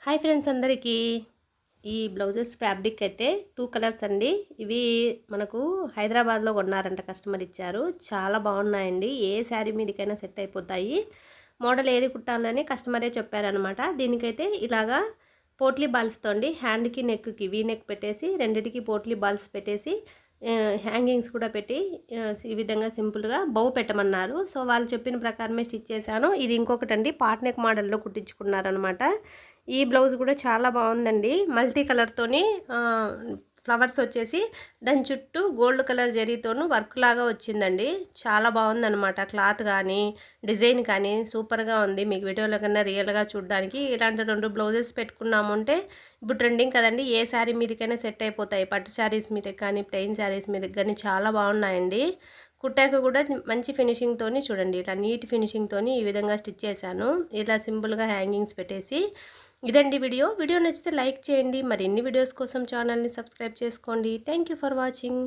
Hi friends అందరికీ ఈ blouses fabric అయితే 2 కలర్స్ అండి. ఇవి మనకు హైదరాబాద్లో కొన్నారంట, కస్టమర్ ఇచ్చారు. చాలా బాగున్నాయండి. ఏ శారీ మీదకైనా సెట్ అయిపోతాయి. మోడల్ ఏది కుట్టాలని కస్టమరే చెప్పారనమాట. దీనికైతే ఇలాగా పోట్లీ బాల్స్తో అండి, హ్యాండ్కి నెక్కి వీ నెక్ పెట్టేసి రెండిటికి పోట్లీ బాల్స్ పెట్టేసి హ్యాంగింగ్స్ కూడా పెట్టి ఈ విధంగా సింపుల్గా బౌ పెట్టమన్నారు. సో వాళ్ళు చెప్పిన ప్రకారమే స్టిచ్ చేశాను. ఇది ఇంకొకటి అండి, పాట్ నెక్ మోడల్లో కుట్టించుకున్నారనమాట. ఈ బ్లౌజ్ కూడా చాలా బాగుందండి. మల్టీ కలర్తోని ఫ్లవర్స్ వచ్చేసి దాని చుట్టూ గోల్డ్ కలర్ జరీతోనూ వర్క్ లాగా వచ్చిందండి. చాలా బాగుందనమాట. క్లాత్ కానీ డిజైన్ కానీ సూపర్గా ఉంది. మీకు వీడియోలో కన్నా రియల్గా చూడడానికి ఇలాంటి 2 బ్లౌజెస్ పెట్టుకున్నామంటే ఇప్పుడు ట్రెండింగ్ కదండి. ఏ శారీ మీదకైనా సెట్ అయిపోతాయి. పట్టు శారీస్ మీదకి కానీ ప్లెయిన్ శారీస్ మీదకి కానీ చాలా బాగున్నాయండి. కుట్టాక కూడా మంచి ఫినిషింగ్తోని చూడండి, ఇలా నీట్ ఫినిషింగ్తోని ఈ విధంగా స్టిచ్ చేశాను. ఇలా సింపుల్గా హ్యాంగింగ్స్ పెట్టేసి. ఇదండి వీడియో నచ్చితే లైక్ చేయండి. మరిన్ని వీడియోస్ కోసం ఛానల్ని సబ్స్క్రైబ్ చేసుకోండి. Thank you for watching.